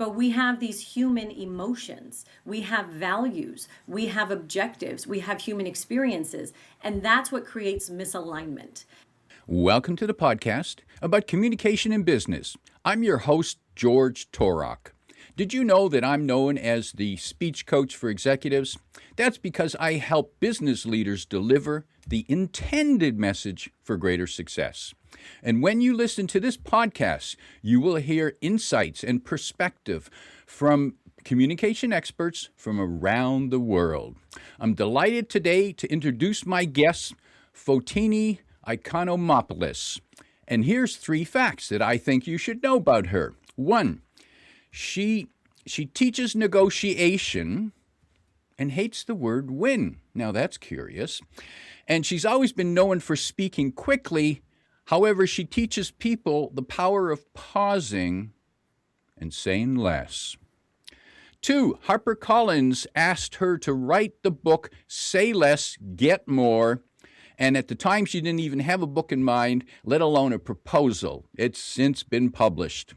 But we have these human emotions, we have values, we have objectives, we have human experiences, and that's what creates misalignment. Welcome to the podcast about communication in business. I'm your host, George Torok. Did you know that I'm known as the speech coach for executives? That's because I help business leaders deliver the intended message for greater success. And when you listen to this podcast, you will hear insights and perspective from communication experts from around the world. I'm delighted today to introduce my guest, Fotini Iconomopolous. And here's 3 facts that I think you should know about her. 1, she teaches negotiation and hates the word win. Now that's curious. And she's always been known for speaking quickly. However, she teaches people the power of pausing and saying less. 2, HarperCollins asked her to write the book Say Less, Get More. And at the time, she didn't even have a book in mind, let alone a proposal. It's since been published.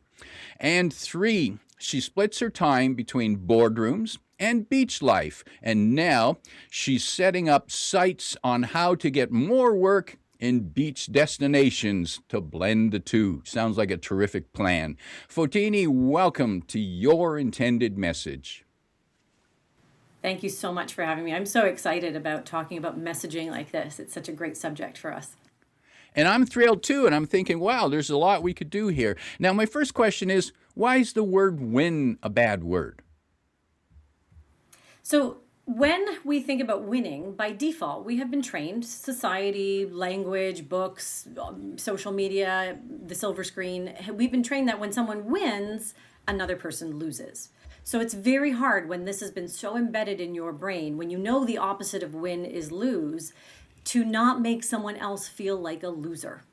And 3, she splits her time between boardrooms and beach life. And now she's setting up sites on how to get more work in beach destinations to blend the two. Sounds like a terrific plan. Fotini, welcome to Your Intended Message. Thank you so much for having me. I'm so excited about talking about messaging like this. It's such a great subject for us. And I'm thrilled too, and I'm thinking, wow, there's a lot we could do here. Now, my first question is, why is the word win a bad word? So when we think about winning, by default, we have been trained, society, language, books, social media, the silver screen, we've been trained that when someone wins, another person loses. So it's very hard when this has been so embedded in your brain, when you know the opposite of win is lose, to not make someone else feel like a loser.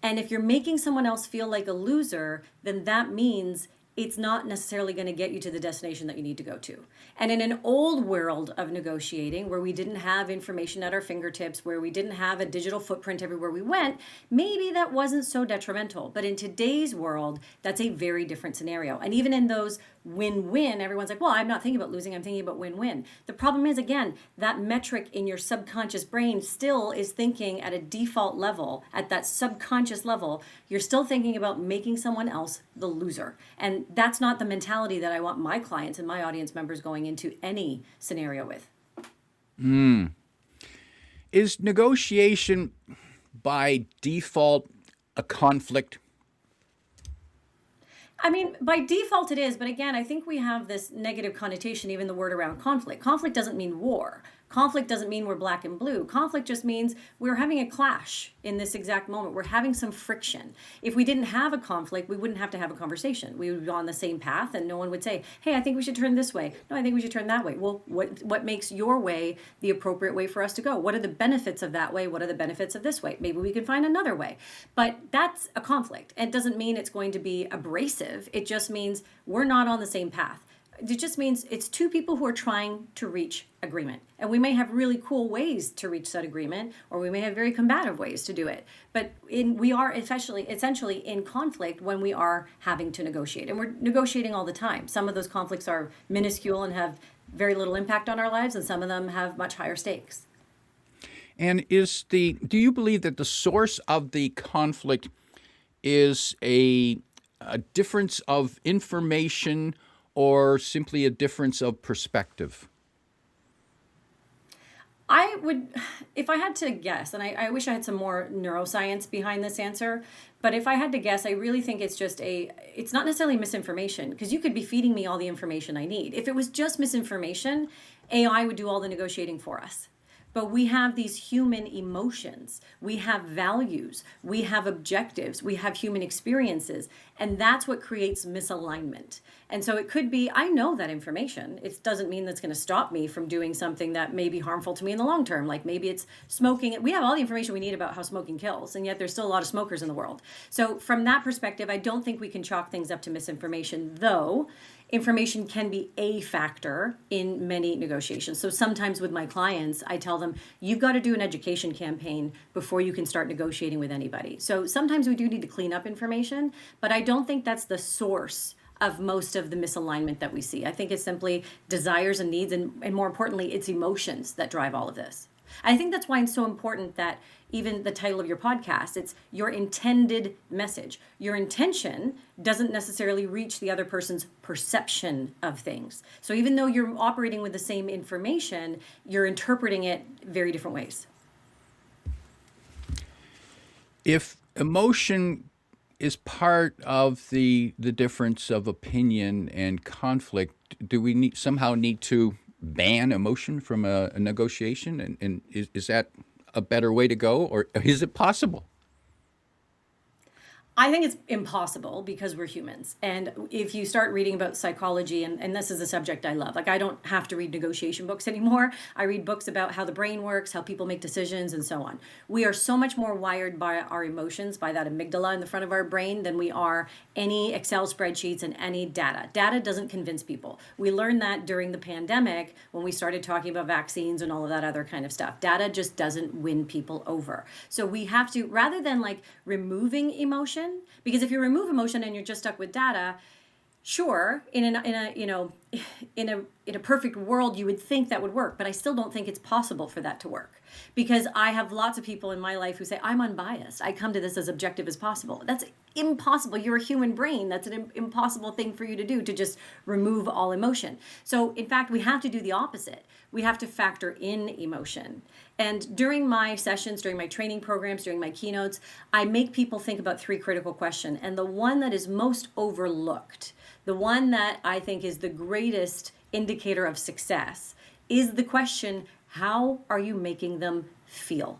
And if you're making someone else feel like a loser, then that means it's not necessarily going to get you to the destination that you need to go to. And in an old world of negotiating, where we didn't have information at our fingertips, where we didn't have a digital footprint everywhere we went, maybe that wasn't so detrimental. But in today's world, that's a very different scenario. And even in those win-win, everyone's like, well, I'm not thinking about losing, I'm thinking about win-win. The problem is, again, that metric in your subconscious brain still is thinking at a default level, at that subconscious level, you're still thinking about making someone else the loser. And that's not the mentality that I want my clients and my audience members going into any scenario with. Is negotiation by default a conflict? I mean, by default it is, but again, I think we have this negative connotation, even the word around conflict. Conflict doesn't mean war. Conflict doesn't mean we're black and blue. Conflict just means we're having a clash in this exact moment. We're having some friction. If we didn't have a conflict, we wouldn't have to have a conversation. We would be on the same path and no one would say, hey, I think we should turn this way. No, I think we should turn that way. Well, what makes your way the appropriate way for us to go? What are the benefits of that way? What are the benefits of this way? Maybe we can find another way. But that's a conflict. It doesn't mean it's going to be abrasive. It just means we're not on the same path. It just means it's 2 people who are trying to reach agreement. And we may have really cool ways to reach that agreement, or we may have very combative ways to do it. But we are essentially in conflict when we are having to negotiate. And we're negotiating all the time. Some of those conflicts are minuscule and have very little impact on our lives, and some of them have much higher stakes. And do you believe that the source of the conflict is a difference of information or simply a difference of perspective? I would, if I had to guess, and I wish I had some more neuroscience behind this answer, but if I had to guess, I really think it's not necessarily misinformation, because you could be feeding me all the information I need. If it was just misinformation, AI would do all the negotiating for us. But we have these human emotions, we have values, we have objectives, we have human experiences, and that's what creates misalignment. And so it could be, I know that information. It doesn't mean that's going to stop me from doing something that may be harmful to me in the long term. Like maybe it's smoking. We have all the information we need about how smoking kills, and yet there's still a lot of smokers in the world. So from that perspective, I don't think we can chalk things up to misinformation, though information can be a factor in many negotiations. So sometimes with my clients, I tell them, you've got to do an education campaign before you can start negotiating with anybody. So sometimes we do need to clean up information, but I don't think that's the source of most of the misalignment that we see. I think it's simply desires and needs, and more importantly, it's emotions that drive all of this. I think that's why it's so important that even the title of your podcast, it's your intended message. Your intention doesn't necessarily reach the other person's perception of things. So even though you're operating with the same information, you're interpreting it very different ways. If emotion is part of the difference of opinion and conflict, do we somehow need to ban emotion from a negotiation? And is that a better way to go, or is it possible? I think it's impossible because we're humans. And if you start reading about psychology, and this is a subject I love, like I don't have to read negotiation books anymore. I read books about how the brain works, how people make decisions, and so on. We are so much more wired by our emotions, by that amygdala in the front of our brain, than we are any Excel spreadsheets and any data. Data doesn't convince people. We learned that during the pandemic when we started talking about vaccines and all of that other kind of stuff. Data just doesn't win people over. So we have to, rather than like removing emotion, because if you remove emotion and you're just stuck with data, sure, in a perfect world you would think that would work, but I still don't think it's possible for that to work, because I have lots of people in my life who say I'm unbiased. I come to this as objective as possible. That's impossible. You're a human brain. That's an impossible thing for you to do, to just remove all emotion. So in fact, we have to do the opposite. We have to factor in emotion. And during my sessions, during my training programs, during my keynotes, I make people think about 3 critical questions. And the one that is most overlooked, the one that I think is the greatest indicator of success, is the question, how are you making them feel?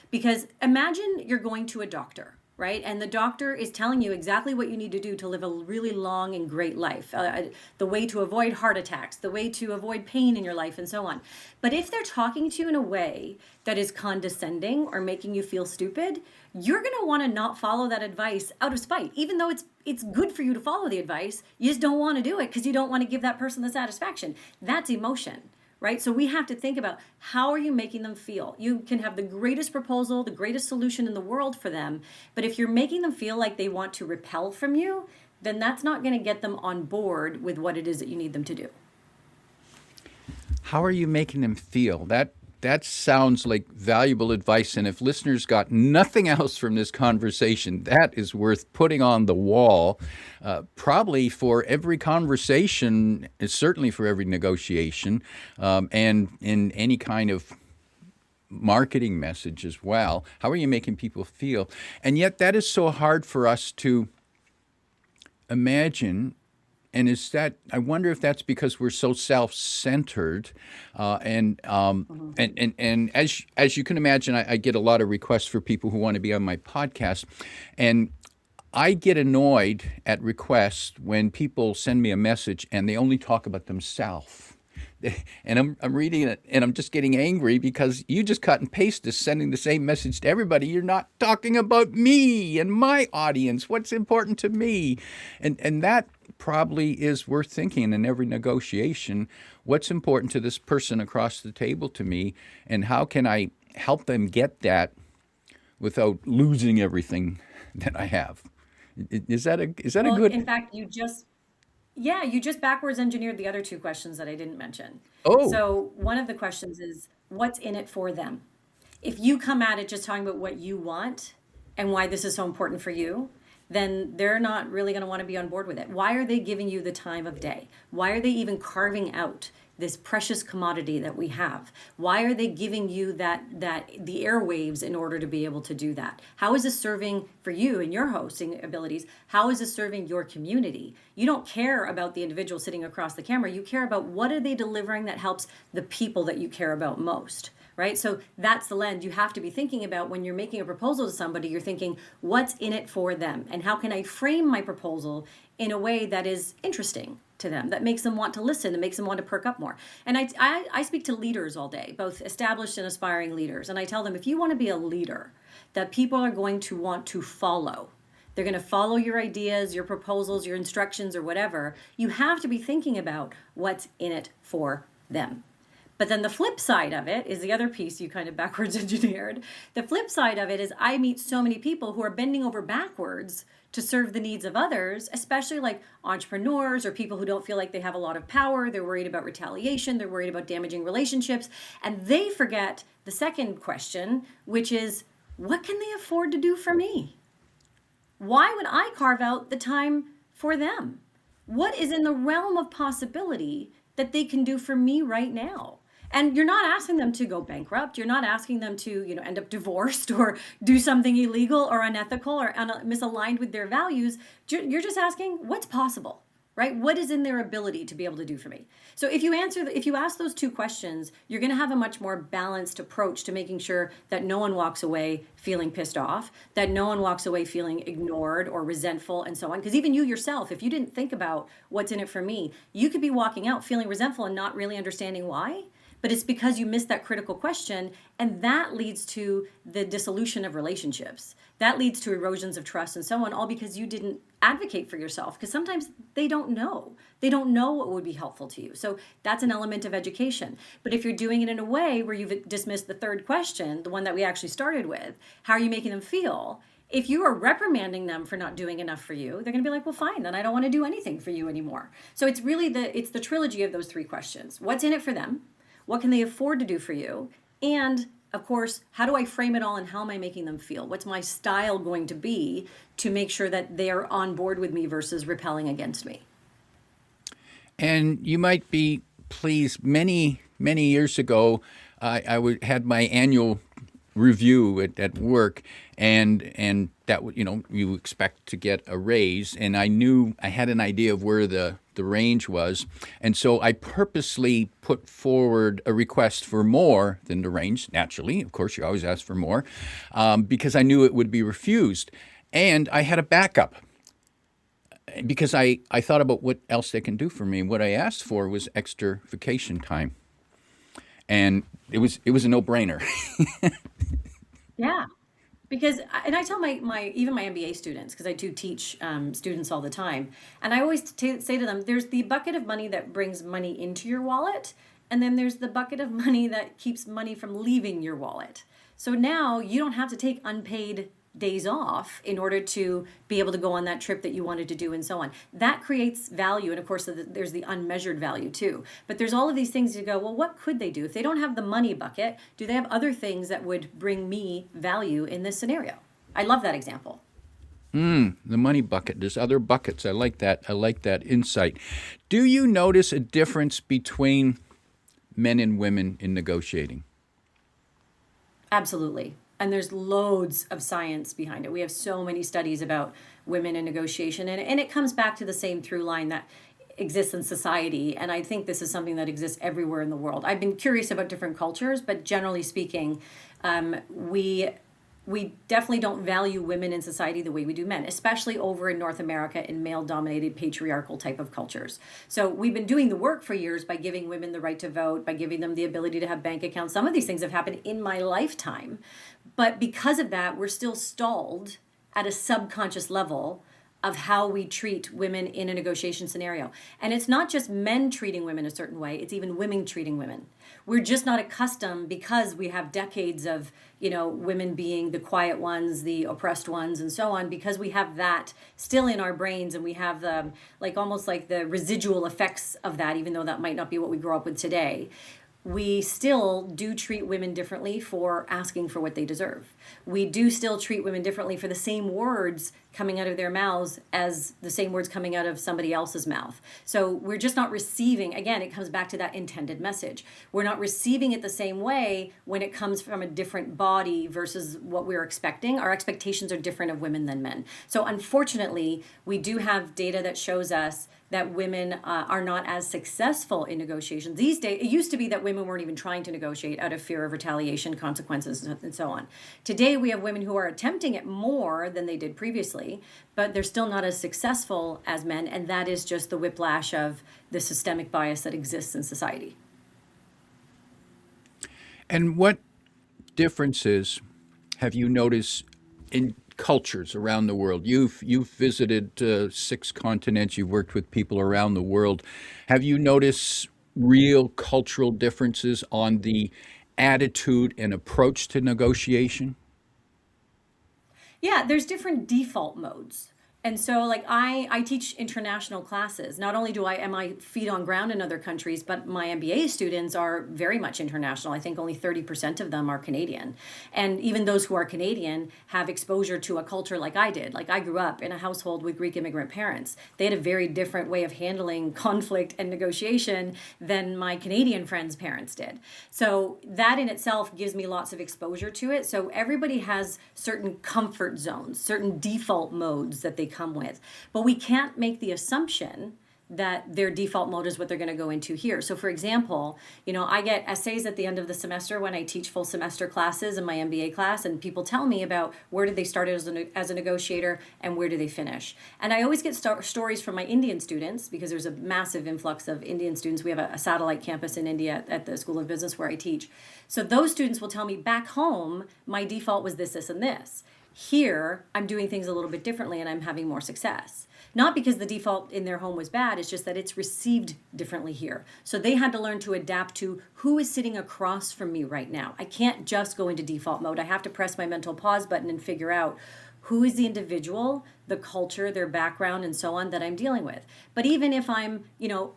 Because imagine you're going to a doctor, right? And the doctor is telling you exactly what you need to do to live a really long and great life, the way to avoid heart attacks, the way to avoid pain in your life, and so on. But if they're talking to you in a way that is condescending or making you feel stupid, you're going to want to not follow that advice out of spite. Even though it's good for you to follow the advice, you just don't want to do it because you don't want to give that person the satisfaction. That's emotion. Right? So we have to think about, how are you making them feel? You can have the greatest proposal, the greatest solution in the world for them, but if you're making them feel like they want to repel from you, then that's not going to get them on board with what it is that you need them to do. How are you making them feel? That sounds like valuable advice, and if listeners got nothing else from this conversation, that is worth putting on the wall, probably for every conversation, certainly for every negotiation, and in any kind of marketing message as well. How are you making people feel? And yet that is so hard for us to imagine. And I wonder if that's because we're so self-centered, and as you can imagine, I get a lot of requests for people who want to be on my podcast, and I get annoyed at requests when people send me a message and they only talk about themselves. And I'm reading it and I'm just getting angry because you just cut and paste this, sending the same message to everybody. You're not talking about me and my audience, what's important to me. And that probably is worth thinking in every negotiation. What's important to this person across the table to me, and how can I help them get that without losing everything that I have? Is that a good? In fact, you just backwards engineered the other 2 questions that I didn't mention. Oh. So one of the questions is, what's in it for them? If you come at it just talking about what you want and why this is so important for you, then they're not really going to want to be on board with it. Why are they giving you the time of day? Why are they even carving out this precious commodity that we have? Why are they giving you the airwaves in order to be able to do that? How is this serving for you and your hosting abilities? How is this serving your community? You don't care about the individual sitting across the camera. You care about what are they delivering that helps the people that you care about most. Right? So that's the lens you have to be thinking about when you're making a proposal to somebody. You're thinking, what's in it for them? And how can I frame my proposal in a way that is interesting to them, that makes them want to listen, that makes them want to perk up more? And I speak to leaders all day, both established and aspiring leaders. And I tell them, if you want to be a leader that people are going to want to follow, they're going to follow your ideas, your proposals, your instructions, or whatever, you have to be thinking about what's in it for them. But then the flip side of it is the other piece you kind of backwards engineered. The flip side of it is I meet so many people who are bending over backwards to serve the needs of others, especially like entrepreneurs or people who don't feel like they have a lot of power. They're worried about retaliation, they're worried about damaging relationships, and they forget the second question, which is, what can they afford to do for me? Why would I carve out the time for them? What is in the realm of possibility that they can do for me right now? And you're not asking them to go bankrupt. You're not asking them to, end up divorced or do something illegal or unethical or misaligned with their values. You're just asking what's possible, right? What is in their ability to be able to do for me? So if you ask those two questions, you're going to have a much more balanced approach to making sure that no one walks away feeling pissed off, that no one walks away feeling ignored or resentful and so on. Because even you yourself, if you didn't think about what's in it for me, you could be walking out feeling resentful and not really understanding why. But it's because you missed that critical question, and that leads to the dissolution of relationships. That leads to erosions of trust and so on, all because you didn't advocate for yourself. Because sometimes they don't know. They don't know what would be helpful to you. So that's an element of education. But if you're doing it in a way where you've dismissed the third question, the one that we actually started with, how are you making them feel? If you are reprimanding them for not doing enough for you, they're going to be like, well, fine, then I don't want to do anything for you anymore. So it's really the trilogy of those three questions. What's in it for them? What can they afford to do for you? And of course, how do I frame it all and how am I making them feel? What's my style going to be to make sure that they're on board with me versus repelling against me? And you might be pleased, many years ago, had my annual review at work, and that you expect to get a raise, and I knew I had an idea of where the range was, and so I purposely put forward a request for more than the range. Naturally, of course, you always ask for more, because I knew it would be refused, and I had a backup. Because I thought about what else they can do for me. What I asked for was extra vacation time, and it was a no-brainer. Yeah. Because, and I tell even my MBA students, because I do teach students all the time, and I always say to them, there's the bucket of money that brings money into your wallet, and then there's the bucket of money that keeps money from leaving your wallet. So now you don't have to take unpaid days off in order to be able to go on that trip that you wanted to do and so on. That creates value. And of course, there's the unmeasured value too. But there's all of these things you go, well, what could they do? If they don't have the money bucket, do they have other things that would bring me value in this scenario? I love that example. The money bucket. There's other buckets. I like that. I like that insight. Do you notice a difference between men and women in negotiating? Absolutely. And there's loads of science behind it. We have so many studies about women in negotiation, and it comes back to the same through line that exists in society. And I think this is something that exists everywhere in the world. I've been curious about different cultures, but generally speaking, we definitely don't value women in society the way we do men, especially over in North America in male-dominated patriarchal type of cultures. So we've been doing the work for years by giving women the right to vote, by giving them the ability to have bank accounts. Some of these things have happened in my lifetime. But because of that, we're still stalled at a subconscious level of how we treat women in a negotiation scenario. And it's not just men treating women a certain way, it's even women treating women. We're just not accustomed, because we have decades of, women being the quiet ones, the oppressed ones, and so on, because we have that still in our brains, and we have the, almost like the residual effects of that, even though that might not be what we grow up with today. We still do treat women differently for asking for what they deserve. We do still treat women differently for the same words coming out of their mouths as the same words coming out of somebody else's mouth. So we're just not receiving, again, it comes back to that intended message. We're not receiving it the same way when it comes from a different body versus what we're expecting. Our expectations are different of women than men. So unfortunately, we do have data that shows us that women are not as successful in negotiations. These days, it used to be that women weren't even trying to negotiate out of fear of retaliation, consequences, and so on. Today, we have women who are attempting it more than they did previously, but they're still not as successful as men, and that is just the whiplash of the systemic bias that exists in society. And what differences have you noticed in cultures around the world? You've visited 6 continents. You've worked with people around the world. Have you noticed real cultural differences on the attitude and approach to negotiation? Yeah, there's different default modes. And so like I teach international classes. Not only am I feet on ground in other countries, but my MBA students are very much international. I think only 30% of them are Canadian. And even those who are Canadian have exposure to a culture like I did. Like I grew up in a household with Greek immigrant parents. They had a very different way of handling conflict and negotiation than my Canadian friends' parents did. So that in itself gives me lots of exposure to it. So everybody has certain comfort zones, certain default modes that they come with. But we can't make the assumption that their default mode is what they're going to go into here. So for example, I get essays at the end of the semester when I teach full semester classes in my MBA class, and people tell me about where did they start as a negotiator and where do they finish. And I always get stories from my Indian students, because there's a massive influx of Indian students. We have a satellite campus in India at the School of Business where I teach. So those students will tell me, back home, my default was this, and this. Here, I'm doing things a little bit differently and I'm having more success. Not because the default in their home was bad, it's just that it's received differently here. So they had to learn to adapt to who is sitting across from me right now. I can't just go into default mode. I have to press my mental pause button and figure out who is the individual, the culture, their background, and so on that I'm dealing with. But even if I'm,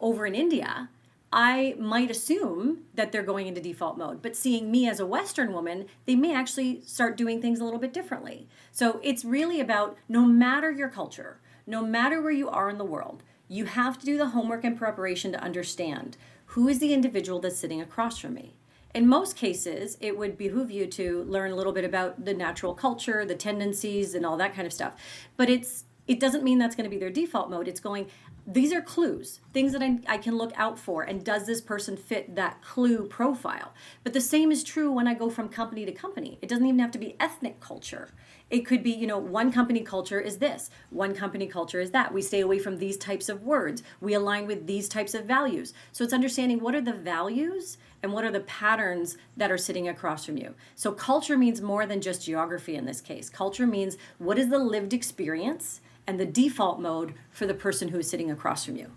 over in India, I might assume that they're going into default mode, but seeing me as a Western woman, they may actually start doing things a little bit differently. So it's really about, no matter your culture, no matter where you are in the world, you have to do the homework and preparation to understand who is the individual that's sitting across from me. In most cases, it would behoove you to learn a little bit about the natural culture, the tendencies, and all that kind of stuff. But it doesn't mean that's going to be their default mode. It's going, these are clues, things that I can look out for, and does this person fit that clue profile? But the same is true when I go from company to company. It doesn't even have to be ethnic culture. It could be, one company culture is this, one company culture is that. We stay away from these types of words. We align with these types of values. So it's understanding what are the values and what are the patterns that are sitting across from you. So culture means more than just geography in this case. Culture means what is the lived experience and the default mode for the person who is sitting across from you.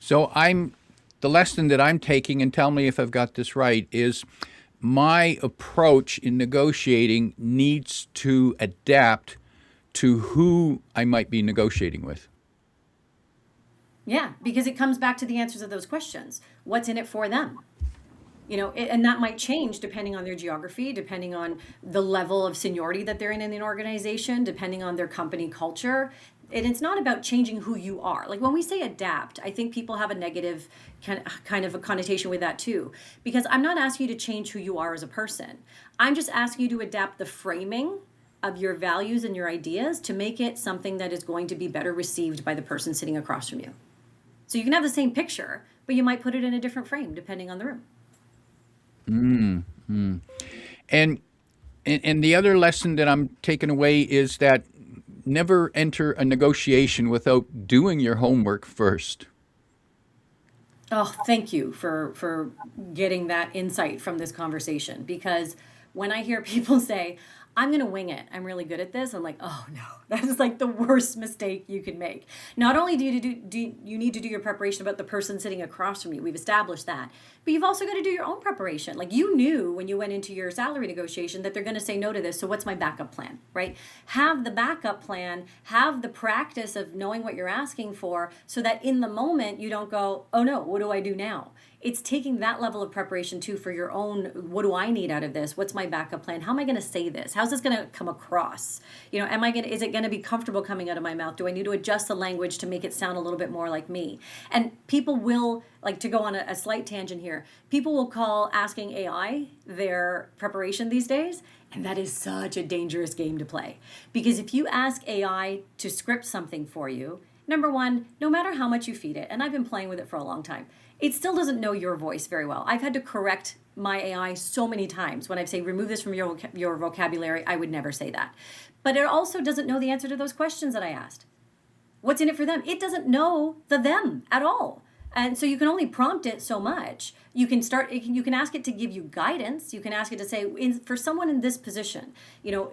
So the lesson that I'm taking, and tell me if I've got this right, is my approach in negotiating needs to adapt to who I might be negotiating with. Yeah, because it comes back to the answers of those questions. What's in it for them? And that might change depending on their geography, depending on the level of seniority that they're in an organization, depending on their company culture. And it's not about changing who you are. Like when we say adapt, I think people have a negative kind of a connotation with that too. Because I'm not asking you to change who you are as a person. I'm just asking you to adapt the framing of your values and your ideas to make it something that is going to be better received by the person sitting across from you. So you can have the same picture, but you might put it in a different frame depending on the room. And the other lesson that I'm taking away is that never enter a negotiation without doing your homework first. Oh, thank you for getting that insight from this conversation, because when I hear people say, I'm going to wing it, I'm really good at this, I'm like, oh no, that is like the worst mistake you can make. Not only do you need to do your preparation about the person sitting across from you, we've established that, but you've also got to do your own preparation. Like you knew when you went into your salary negotiation that they're going to say no to this, so what's my backup plan, right? Have the backup plan, have the practice of knowing what you're asking for, so that in the moment you don't go, oh no, what do I do now? It's taking that level of preparation too for your own, what do I need out of this? What's my backup plan? How am I going to say this? How's this going to come across? Is it going to be comfortable coming out of my mouth? Do I need to adjust the language to make it sound a little bit more like me? And people will, like, to go on a slight tangent here, people will call asking AI their preparation these days. And that is such a dangerous game to play. Because if you ask AI to script something for you, number one, no matter how much you feed it, and I've been playing with it for a long time, it still doesn't know your voice very well. I've had to correct my AI so many times. When I say remove this from your vocabulary, I would never say that. But it also doesn't know the answer to those questions that I asked. What's in it for them? It doesn't know them at all. And so you can only prompt it so much. You can ask it to give you guidance. You can ask it to say, for someone in this position,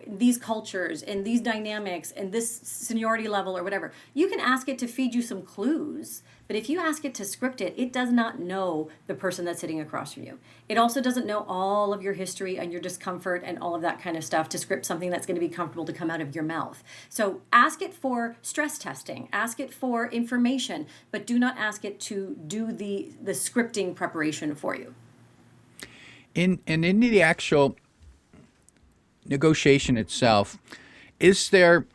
these cultures and these dynamics and this seniority level or whatever, you can ask it to feed you some clues But if you ask it to script it, it does not know the person that's sitting across from you. It also doesn't know all of your history and your discomfort and all of that kind of stuff to script something that's going to be comfortable to come out of your mouth. So ask it for stress testing, ask it for information, but do not ask it to do the scripting preparation for you. In the actual negotiation itself, is there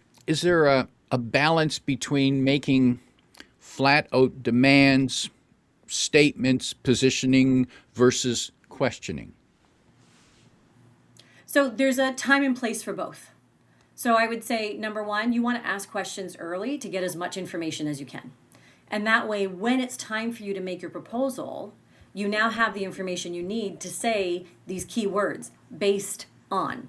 a balance between making flat out demands, statements, positioning versus questioning? So there's a time and place for both. So I would say, number one, you want to ask questions early to get as much information as you can. And that way, when it's time for you to make your proposal, you now have the information you need to say these key words, based on.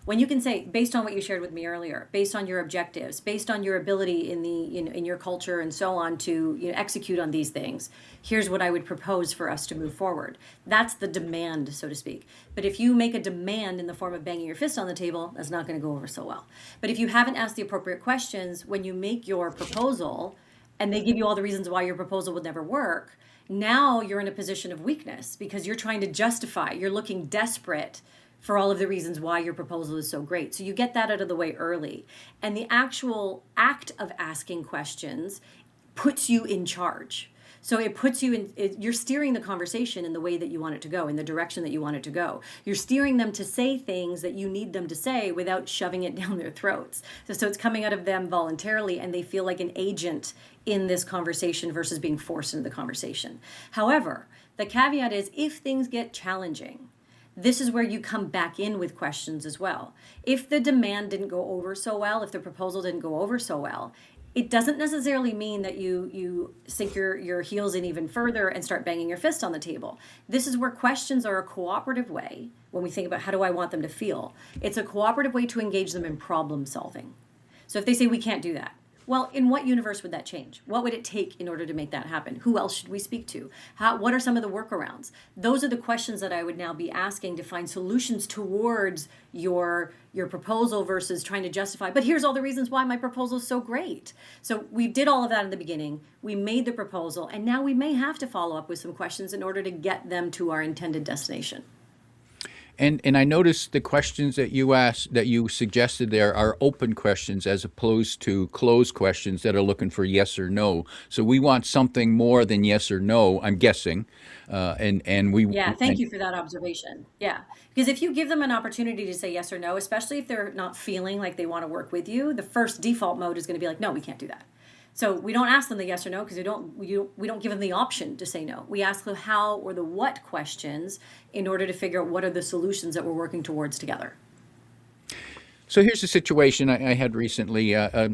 When you can say, based on what you shared with me earlier, based on your objectives, based on your ability in your culture and so on to execute on these things, here's what I would propose for us to move forward. That's the demand, so to speak. But if you make a demand in the form of banging your fist on the table, that's not going to go over so well. But if you haven't asked the appropriate questions when you make your proposal, and they give you all the reasons why your proposal would never work, now you're in a position of weakness because you're trying to justify, you're looking desperate for all of the reasons why your proposal is so great. So you get that out of the way early. And the actual act of asking questions puts you in charge. So it puts you in, you're steering the conversation in the way that you want it to go, in the direction that you want it to go. You're steering them to say things that you need them to say without shoving it down their throats. So it's coming out of them voluntarily, and they feel like an agent in this conversation versus being forced into the conversation. However, the caveat is if things get challenging, this is where you come back in with questions as well. If the demand didn't go over so well, if the proposal didn't go over so well, it doesn't necessarily mean that you sink your heels in even further and start banging your fist on the table. This is where questions are a cooperative way. When we think about how do I want them to feel, it's a cooperative way to engage them in problem solving. So if they say we can't do that, well, in what universe would that change? What would it take in order to make that happen? Who else should we speak to? What are some of the workarounds? Those are the questions that I would now be asking to find solutions towards your proposal versus trying to justify, but here's all the reasons why my proposal is so great. So we did all of that in the beginning. We made the proposal, and now we may have to follow up with some questions in order to get them to our intended destination. And I noticed the questions that you asked, that you suggested there, are open questions as opposed to closed questions that are looking for yes or no. So we want something more than yes or no, I'm guessing. Yeah, thank you for that observation. Yeah, because if you give them an opportunity to say yes or no, especially if they're not feeling like they want to work with you, the first default mode is going to be like, no, we can't do that. So we don't ask them the yes or no because we don't give them the option to say no. We ask the how or the what questions in order to figure out what are the solutions that we're working towards together. So here's a situation I had recently. A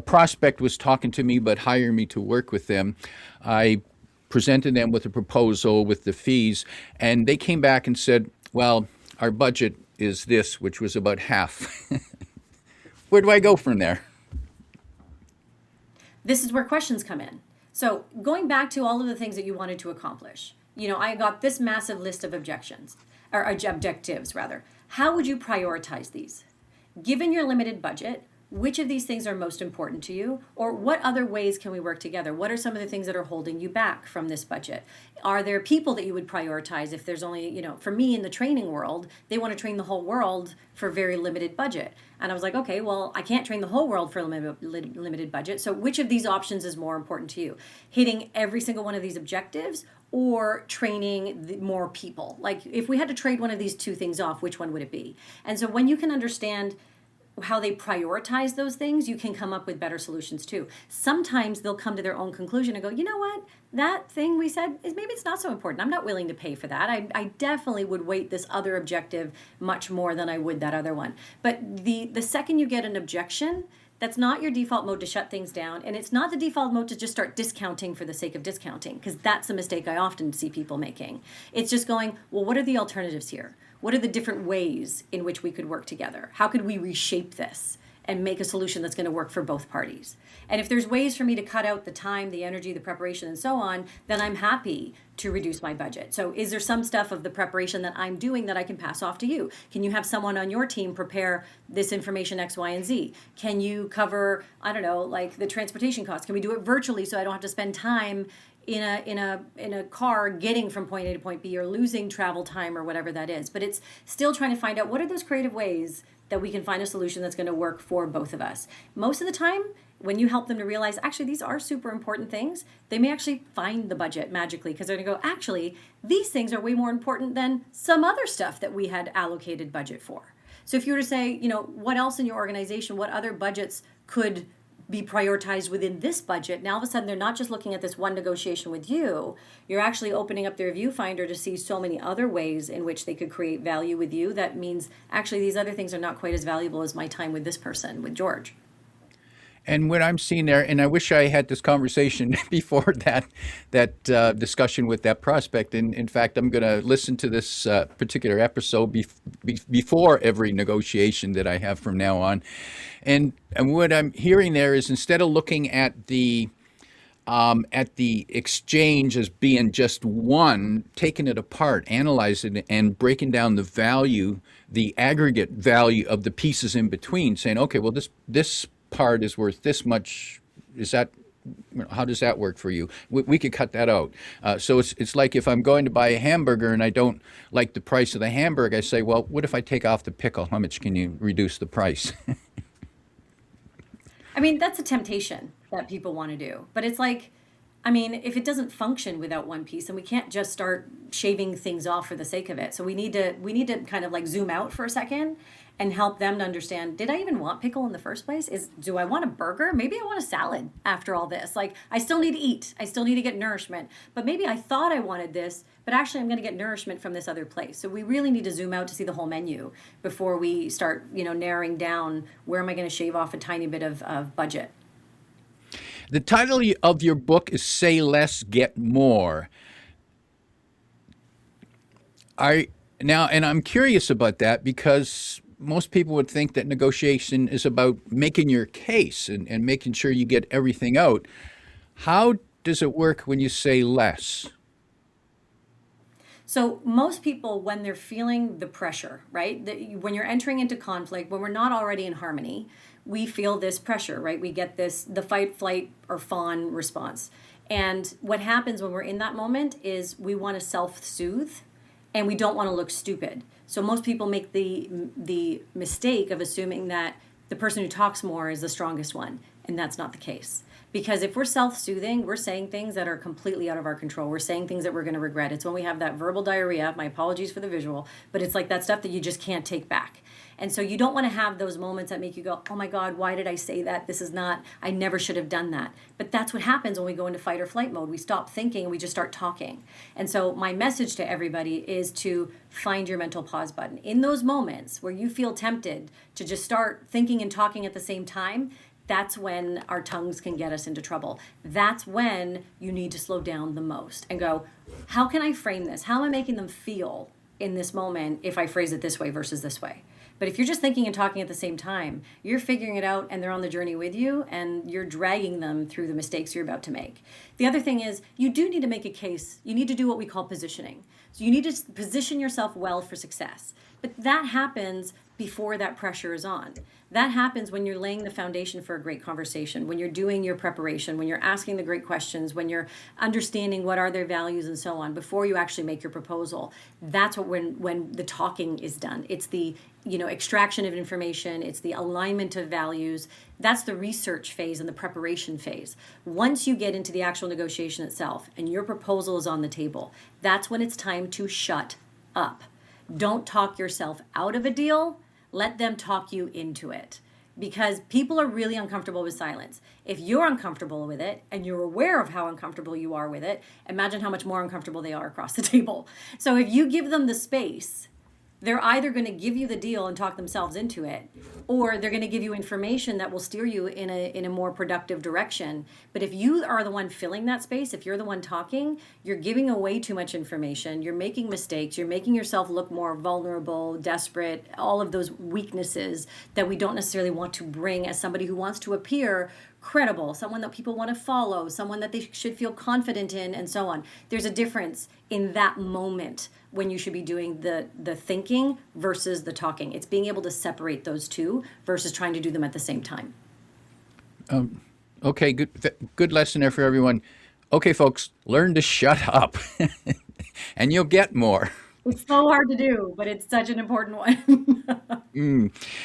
prospect was talking to me but hiring me to work with them. I presented them with a proposal with the fees, and they came back and said, well, our budget is this, which was about half. Where do I go from there? This is where questions come in. So going back to all of the things that you wanted to accomplish, I got this massive list of objectives rather. How would you prioritize these? Given your limited budget, which of these things are most important to you? Or what other ways can we work together? What are some of the things that are holding you back from this budget? Are there people that you would prioritize if there's only, for me in the training world, they want to train the whole world for very limited budget. And I was like, okay, well, I can't train the whole world for a limited budget. So which of these options is more important to you? Hitting every single one of these objectives or training more people? Like if we had to trade one of these two things off, which one would it be? And so when you can understand how they prioritize those things, you can come up with better solutions too. Sometimes they'll come to their own conclusion and go, you know what, that thing we said is maybe it's not so important. I'm not willing to pay for that. I definitely would weight this other objective much more than I would that other one. But the second you get an objection, that's not your default mode to shut things down. And it's not the default mode to just start discounting for the sake of discounting, because that's a mistake I often see people making. It's just going, well, what are the alternatives here? What are the different ways in which we could work together? How could we reshape this? and make a solution that's going to work for both parties. And if there's ways for me to cut out the time, the energy, the preparation, and so on, then I'm happy to reduce my budget. So is there some stuff of the preparation that I'm doing that I can pass off to you? Can you have someone on your team prepare this information X, Y, and Z? Can you cover, I don't know, like the transportation costs? Can we do it virtually so I don't have to spend time in a car getting from point A to point B, or losing travel time, or whatever that is? But it's still trying to find out what are those creative ways that we can find a solution that's going to work for both of us. Most of the time, when you help them to realize, actually, these are super important things, they may actually find the budget magically, because they're going to go, actually, these things are way more important than some other stuff that we had allocated budget for. So if you were to say, what else in your organization, what other budgets could be prioritized within this budget, now all of a sudden they're not just looking at this one negotiation with you, you're actually opening up their viewfinder to see so many other ways in which they could create value with you. That means, actually, these other things are not quite as valuable as my time with this person, with George. And what I'm seeing there, and I wish I had this conversation before that discussion with that prospect. And in fact, I'm going to listen to this particular episode before every negotiation that I have from now on. And what I'm hearing there is, instead of looking at the exchange as being just one, taking it apart, analyzing it, and breaking down the value, the aggregate value of the pieces in between, saying, okay, well, this part is worth this much. Is that, how does that work for you? We could cut that out. So it's like, if I'm going to buy a hamburger and I don't like the price of the hamburger, I say, well, what if I take off the pickle? How much can you reduce the price? I mean, that's a temptation that people want to do. But it's like, I mean, if it doesn't function without one piece, then we can't just start shaving things off for the sake of it. So we need to kind of like zoom out for a second and help them to understand, did I even want pickle in the first place? Do I want a burger? Maybe I want a salad after all this. Like, I still need to eat. I still need to get nourishment. But maybe I thought I wanted this, but actually I'm going to get nourishment from this other place. So we really need to zoom out to see the whole menu before we start, narrowing down, where am I going to shave off a tiny bit of budget. The title of your book is Say Less, Get More. And I'm curious about that, because most people would think that negotiation is about making your case and making sure you get everything out. How does it work when you say less? So most people, when they're feeling the pressure, right? When you're entering into conflict, when we're not already in harmony, we feel this pressure, right? We get the fight, flight, or fawn response. And what happens when we're in that moment is we want to self-soothe, and we don't want to look stupid. So most people make the mistake of assuming that the person who talks more is the strongest one, and that's not the case. Because if we're self-soothing, we're saying things that are completely out of our control. We're saying things that we're going to regret. It's when we have that verbal diarrhea, my apologies for the visual, but it's like that stuff that you just can't take back. And so you don't want to have those moments that make you go, oh my God, why did I say that? I never should have done that. But that's what happens when we go into fight or flight mode. We stop thinking and we just start talking. And so my message to everybody is to find your mental pause button. In those moments where you feel tempted to just start thinking and talking at the same time, that's when our tongues can get us into trouble. That's when you need to slow down the most and go, how can I frame this? How am I making them feel in this moment if I phrase it this way versus this way? But if you're just thinking and talking at the same time, you're figuring it out and they're on the journey with you, and you're dragging them through the mistakes you're about to make. The other thing is, you do need to make a case. You need to do what we call positioning. So you need to position yourself well for success. But that happens before that pressure is on. That happens when you're laying the foundation for a great conversation, when you're doing your preparation, when you're asking the great questions, when you're understanding what are their values and so on, before you actually make your proposal. That's what when the talking is done. It's the extraction of information, it's the alignment of values. That's the research phase and the preparation phase. Once you get into the actual negotiation itself and your proposal is on the table, that's when it's time to shut up. Don't talk yourself out of a deal. Let them talk you into it, because people are really uncomfortable with silence. If you're uncomfortable with it and you're aware of how uncomfortable you are with it, imagine how much more uncomfortable they are across the table. So if you give them the space They're either going to give you the deal and talk themselves into it, or they're going to give you information that will steer you in a more productive direction. But if you are the one filling that space, if you're the one talking, you're giving away too much information, you're making mistakes, you're making yourself look more vulnerable, desperate, all of those weaknesses that we don't necessarily want to bring as somebody who wants to appear credible, someone that people want to follow, someone that they should feel confident in, and so on. There's a difference in that moment when you should be doing the thinking versus the talking. It's being able to separate those two versus trying to do them at the same time. Okay, good lesson there for everyone. Okay, folks, learn to shut up, and you'll get more. It's so hard to do, but it's such an important one.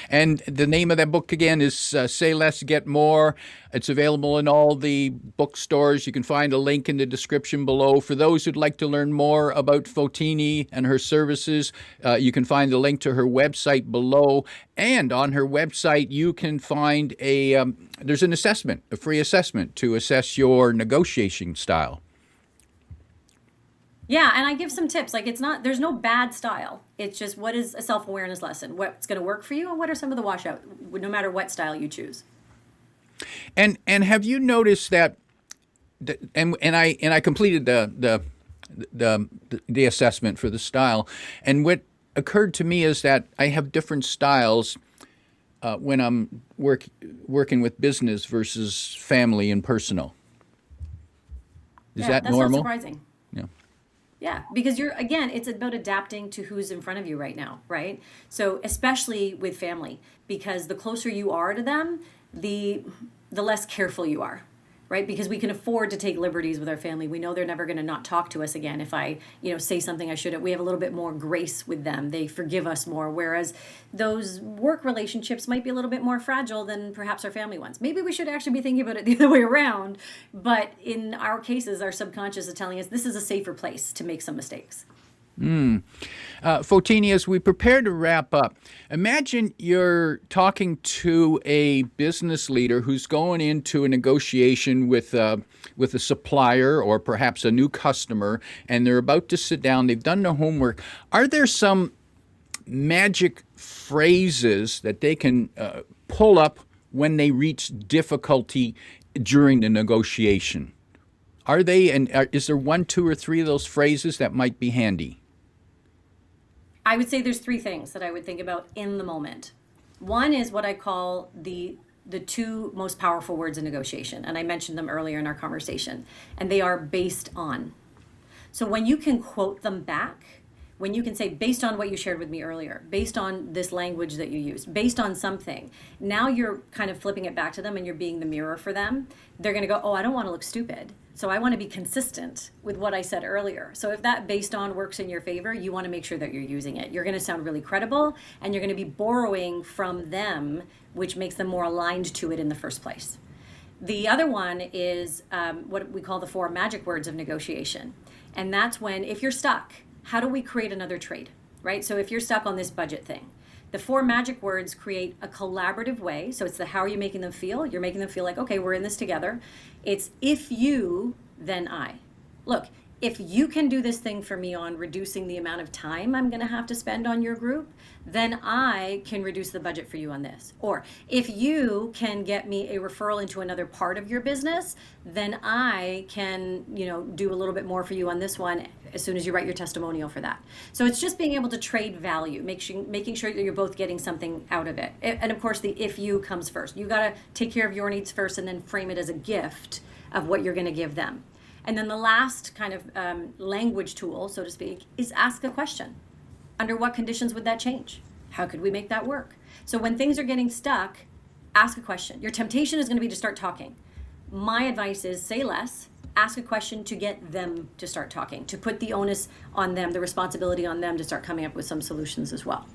And the name of that book again is Say Less, Get More. It's available in all the bookstores. You can find a link in the description below. For those who'd like to learn more about Fotini and her services, you can find the link to her website below. And on her website, you can find there's an assessment, a free assessment to assess your negotiation style. Yeah, and I give some tips. Like, there's no bad style. It's just, what is a self-awareness lesson? What's going to work for you, and what are some of the washout, no matter what style you choose. And have you noticed that? And I completed the assessment for the style, and what occurred to me is that I have different styles when I'm working with business versus family and personal. Is that that's normal? Not surprising. Yeah. Yeah, because it's about adapting to who's in front of you right now, right? So especially with family, because the closer you are to them, the less careful you are, right? Because we can afford to take liberties with our family. We know they're never going to not talk to us again if I, say something I shouldn't. We have a little bit more grace with them. They forgive us more, whereas those work relationships might be a little bit more fragile than perhaps our family ones. Maybe we should actually be thinking about it the other way around, but in our cases, our subconscious is telling us this is a safer place to make some mistakes. Fotini, as we prepare to wrap up, imagine you're talking to a business leader who's going into a negotiation with a supplier or perhaps a new customer, and they're about to sit down. They've done their homework. Are there some magic phrases that they can pull up when they reach difficulty during the negotiation? Are they, and is there 1, 2, or 3 of those phrases that might be handy? I would say there's 3 things that I would think about in the moment. One is what I call the 2 most powerful words in negotiation, and I mentioned them earlier in our conversation, and they are based on. So when you can quote them back, when you can say, based on what you shared with me earlier, based on this language that you used, based on something, now you're kind of flipping it back to them and you're being the mirror for them. They're going to go, oh, I don't want to look stupid. So I want to be consistent with what I said earlier. So if that based on works in your favor, you want to make sure that you're using it. You're going to sound really credible, and you're going to be borrowing from them, which makes them more aligned to it in the first place. The other one is what we call the 4 magic words of negotiation. And that's when, if you're stuck, how do we create another trade, right? So if you're stuck on this budget thing, the 4 magic words create a collaborative way. So it's the how are you making them feel? You're making them feel like, okay, we're in this together. It's if you, then I. Look, if you can do this thing for me on reducing the amount of time I'm going to have to spend on your group, then I can reduce the budget for you on this. Or if you can get me a referral into another part of your business, then I can, do a little bit more for you on this one as soon as you write your testimonial for that. So it's just being able to trade value, making sure that you're both getting something out of it. And of course, the if you comes first. You got to take care of your needs first and then frame it as a gift of what you're going to give them. And then the last kind of language tool, so to speak, is ask a question. Under what conditions would that change? How could we make that work? So when things are getting stuck, ask a question. Your temptation is going to be to start talking. My advice is say less, ask a question to get them to start talking, to put the onus on them, the responsibility on them to start coming up with some solutions as well.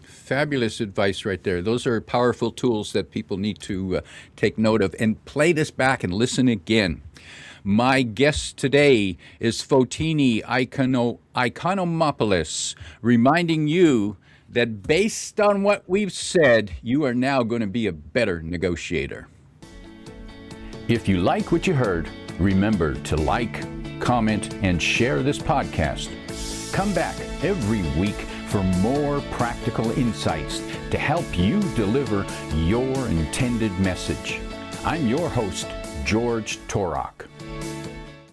Fabulous advice right there. Those are powerful tools that people need to take note of, and play this back and listen again. My guest today is Fotini Iconomopolous, reminding you that based on what we've said, you are now going to be a better negotiator. If you like what you heard, remember to like, comment, and share this podcast. Come back every week for more practical insights to help you deliver your intended message. I'm your host, George Torok.